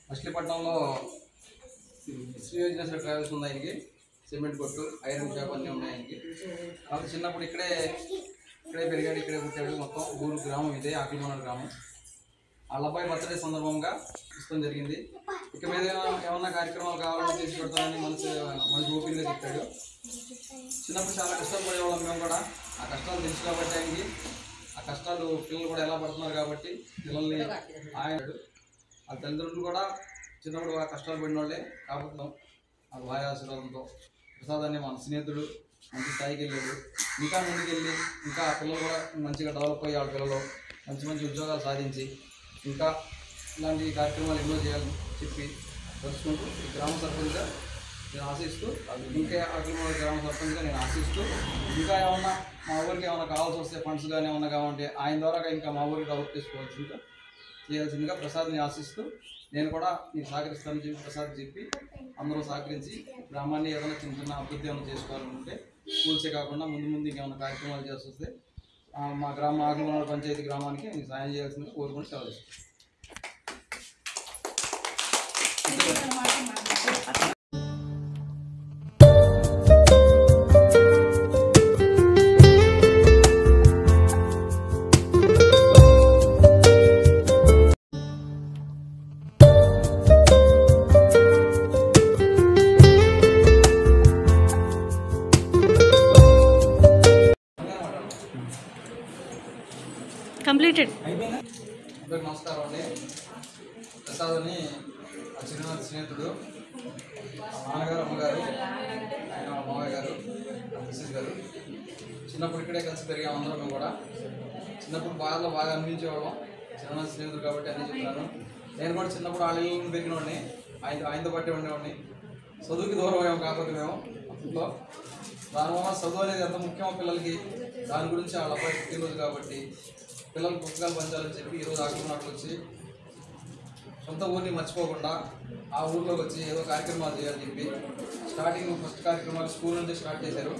మచిలీపట్నంలో శ్రీయోజనేశ్వర ట్రావెల్స్ ఉంది ఆయనకి. సిమెంట్ కొట్టు, ఐరన్ షాప్ అన్నీ ఉన్నాయి ఆయనకి. కాబట్టి చిన్నప్పుడు ఇక్కడే పెరిగాడు, ఇక్కడే పుట్టాడు. మొత్తం ఊరు గ్రామం ఇదే, ఆకిలిమోన గ్రామం. వాళ్ళ అబ్బాయి బర్త్డే సందర్భంగా ఇష్టం జరిగింది. ఇక మీద ఏమన్నా కార్యక్రమాలు కావాలని చేసి పెడతానని మనసు ఓపెన్గా చెప్పాడు. చిన్నప్పుడు చాలా కష్టాలు పడేవాళ్ళం మేము కూడా. ఆ కష్టాలు తెలుసు కాబట్టి ఆయనకి, ఆ కష్టాలు పిల్లలు కూడా ఎలా పడుతున్నారు కాబట్టి పిల్లల్ని ఆయన వాళ్ళ తల్లిదండ్రులు కూడా చిన్నప్పుడు ఆ కష్టాలు పడిన వాళ్ళే. కాకపోతే ఆ భార్య ఆశీర్వాదంతో ప్రసాదాన్ని మన స్నేహితుడు మంచి స్థాయికి వెళ్ళాడు. ఇంకా ముందుకెళ్ళి ఇంకా పిల్లలు కూడా మంచిగా డెవలప్ అయ్యి వాళ్ళ పిల్లలు మంచి మంచి ఉద్యోగాలు సాధించి ఇంకా ఇలాంటి కార్యక్రమాలు ఎన్నో చేయాలని చెప్పి తెలుసుకుంటూ ఈ గ్రామ సర్పంచ్గా నేను ఆశిస్తూ, ఇంకా ఆకిలిమోన గ్రామ సర్పంచ్గా నేను ఆశిస్తూ, ఇంకా ఏమన్నా మా ఊరికి ఏమైనా కావాల్సి వస్తే ఫండ్స్ కానీ ఏమన్నా కావాలంటే ఆయన ద్వారా ఇంకా మా ఊరికి డెవలప్ చేయాల్సిందిగా ప్రసాద్ని ఆశిస్తూ నేను కూడా నీకు సహకరిస్తానని చెప్పి ప్రసాద్ చెప్పి అందరూ సహకరించి గ్రామాన్ని ఏదైనా చిన్న చిన్న అభివృద్ధి ఏమైనా చేసుకోవాలనుకుంటే స్కూల్సే కాకుండా ముందు ఇంకేమైనా కార్యక్రమాలు చేసి వస్తే మా ఆకిలిమోన పంచాయతీ గ్రామానికి నేను సాయం చేయాల్సిందిగా కోరుకుని సెలవు. కంప్లీటెడ్. అందరికి నమస్కారం అండి. ప్రసాద్ అని ఆ చిరునాటి స్నేహితుడు, నాన్నగారు, అమ్మగారు, ఆయన మామయ్య గారు, మిస్సెస్ గారు. చిన్నప్పుడు ఇక్కడే కలిసి పెరిగాం అందరం. మేము కూడా చిన్నప్పుడు బాగా అనిపించేవాళ్ళం. చిరునాటి స్నేహితుడు కాబట్టి అన్నీ చెప్తున్నాను. నేను కూడా చిన్నప్పుడు వాళ్ళ ఇల్లు పెరిగినవాడిని, ఆయనతో పట్టే ఉండేవాడిని. చదువుకి దూరం అయ్యాం కాకపోతే మేము అప్పట్లో. దానివల్ల చదువు అనేది ఎంత ముఖ్యమో పిల్లలకి, దాని గురించి వాళ్ళ అబ్బాయి పుట్టినరోజు కాబట్టి పిల్లలకు పుస్తకాలు పంచాలని చెప్పి ఈరోజు ఆకిలిమోనకి వచ్చి సొంత ఊరిని మర్చిపోకుండా ఆ ఊర్లోకి వచ్చి ఏదో కార్యక్రమాలు చేయాలని చెప్పి ఫస్ట్ కార్యక్రమాలు స్కూల్ నుంచి స్టార్ట్ చేశారు.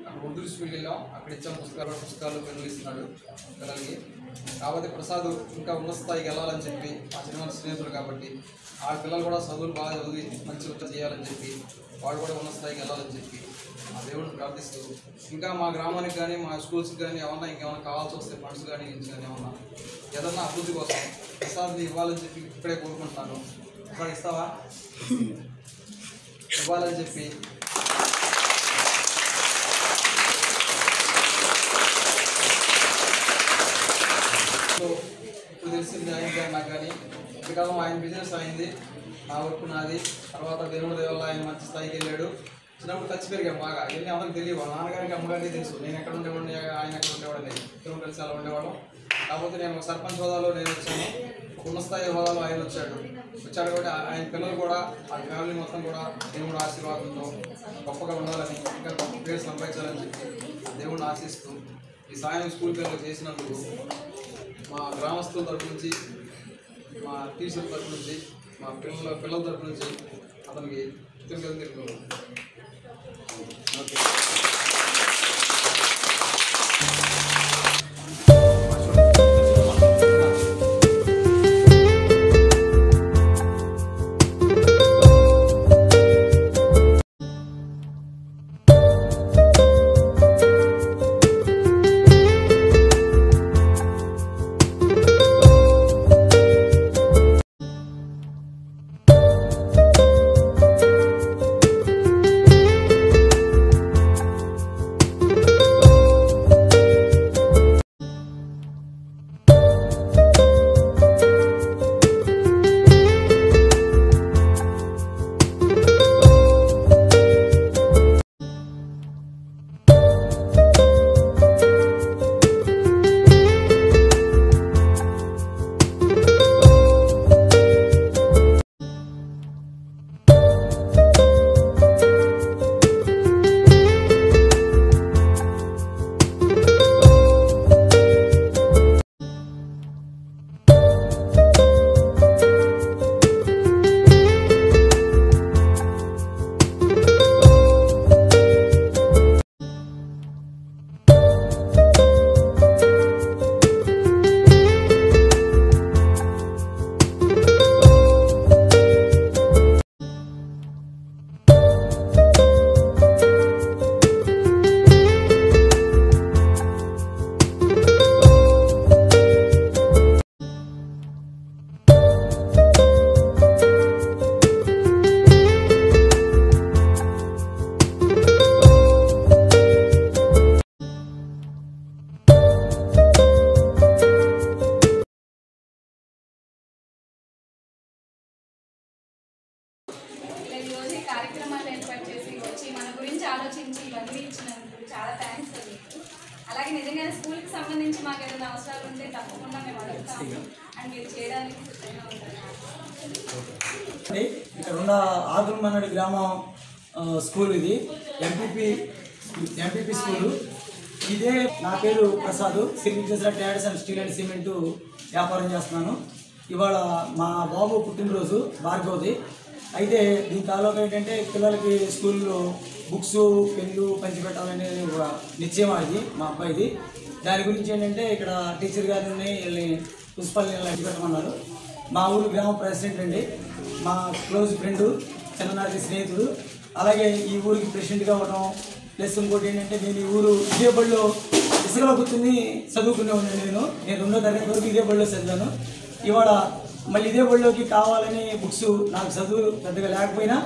అక్కడ ఉర్దూ స్కూల్కి వెళ్ళాం, అక్కడ ఇచ్చాం పుస్తకాలు పెన్నులు ఇస్తున్నాడు పిల్లలకి. కాబట్టి ప్రసాద్ ఇంకా ఉన్నత స్థాయికి వెళ్ళాలని చెప్పి ఆ సినిమా స్నేహితుడు కాబట్టి ఆ పిల్లలు కూడా చదువులు బాగా చదివి మంచి ఉత్తర చేయాలని చెప్పి వాళ్ళు కూడా ఉన్నత స్థాయికి వెళ్ళాలని చెప్పి ఆ దేవుడిని ప్రార్థిస్తూ ఇంకా మా గ్రామానికి కానీ మా స్కూల్స్కి కానీ ఇంకేమైనా కావాల్సి వస్తే ఫండ్స్ కానీ ఏదన్నా అభివృద్ధి కోసం ప్రసాద్ని ఇవ్వాలని చెప్పి ఇక్కడే కోరుకుంటున్నాను. ఒకసారి ఇస్తావా? ఇవ్వాలని చెప్పి ఇప్పుడు తెలిసింది ఆయన నాకు కానీ ఇంతకాలం ఆయన బిజినెస్ అయింది, నా వర్క్ నాది. తర్వాత దేవుడి వల్ల ఆయన మంచి స్థాయికి వెళ్ళాడు. చిన్నప్పుడు కలిసి పెరిగాం బాగా. ఇవన్నీ అందరికి తెలియవు. నాన్నగారికి అమ్మగారికి తెలుసు నేను ఎక్కడ ఉండేవాడిని, ఆయన ఎక్కడ ఉండేవాడిని, ఇద్దరు కలిసి అలా ఉండేవాళ్ళం. కాకపోతే నేను ఒక సర్పంచ్ హోదాలో నేను వచ్చాను, ఉన్న స్థాయి హోదాలో ఆయన వచ్చాడు కాబట్టి ఆయన పిల్లలు కూడా ఆ ఫ్యామిలీ మొత్తం కూడా దేవుడు ఆశీర్వాదంతో గొప్పగా ఉండాలని ఇంకా గొప్ప పేరు సంపాదించాలని చెప్పి దేవుడిని ఆశిస్తూ ఈ సాయం స్కూల్ పిల్లలు చేసినందుకు మా గ్రామస్తుల తరఫు నుంచి, మా టీచర్ తరఫు నుంచి, మా పిల్లల తరఫు నుంచి అతనికి తెలుగు. ఓకే. చాలా థ్యాంక్స్ మీకు. అలాగే నిజంగానే స్కూల్కి సంబంధించి మాకు ఏదైనా అవసరాలు ఉంటే తప్పకుండా మేము అడుగుతాము అండ్ మీరు చేయడానికి సిద్ధంగా ఉంటారు. ఇక్కడ ఉన్న ఆకులమన్నడి గ్రామం స్కూల్ ఇది ఎంపీపీ స్కూలు. ఇదే నా పేరు ప్రసాద్, శ్రీ విజేశ్వర ట్యాడ్స్ అండ్ స్టీల్ అండ్ సిమెంట్ వ్యాపారం చేస్తున్నాను. ఇవాళ మా బాబు పుట్టినరోజు భార్గవది. అయితే దీని తాలూకా ఏంటంటే పిల్లలకి స్కూల్లో బుక్స్ పెన్లు పంచిపెట్టాలనే ఒక నిశ్చయం అది మా అబ్బాయిది. దాని గురించి ఏంటంటే ఇక్కడ టీచర్ గారిని వీళ్ళని ప్రిన్సిపల్ని పెట్టమన్నారు. మా ఊరు గ్రామ ప్రెసిడెంట్ అండి, మా క్లోజ్ ఫ్రెండు, చిన్ననాటి స్నేహితుడు. అలాగే ఈ ఊరికి ప్రెసిడెంట్గా ఉండడం ప్లస్ ఇంకోటి ఏంటంటే నేను ఈ ఊరు ఇదే బడిలో ఇసుకలో కూర్చుని చదువుకునే ఉన్నాను. నేను 2వ తరగతి వరకు ఇదే బడిలో చదివాను. ఇవాళ మళ్ళీ ఇదే బడిలోకి కావాలని బుక్స్ నాకు చదువు పెద్దగా లేకపోయినా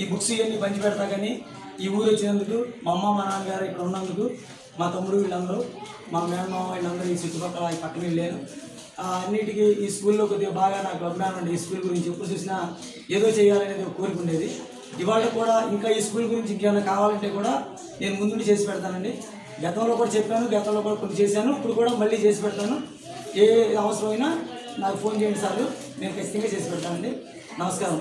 ఈ బుక్స్ ఇవన్నీ పంచి పెడతా. కానీ ఈ ఊరు వచ్చినందుకు మా అమ్మ మా నాన్నగారు ఇక్కడ ఉన్నందుకు మా తమ్ముడు వీళ్ళందరూ మా మేనమామ వీళ్ళందరూ ఈ చుట్టుపక్కల ఈ పక్కన వెళ్ళారు. అన్నిటికీ ఈ స్కూల్లో కొద్దిగా బాగా నాకు అభిమానం అండి. ఈ స్కూల్ గురించి ఎప్పుడు చూసినా ఏదో చేయాలనేది ఒక కోరిక ఉండేది. ఇవాళ కూడా ఇంకా ఈ స్కూల్ గురించి ఇంకేమైనా కావాలంటే కూడా నేను ముందుండి చేసి పెడతానండి. గతంలో కూడా చెప్పాను, గతంలో కూడా కొన్ని చేశాను, ఇప్పుడు కూడా మళ్ళీ చేసి పెడతాను. ఏ అవసరమైనా నాకు ఫోన్ చేయండి సార్, నేను ఖచ్చితంగా చేసి పెడతానండి. నమస్కారం.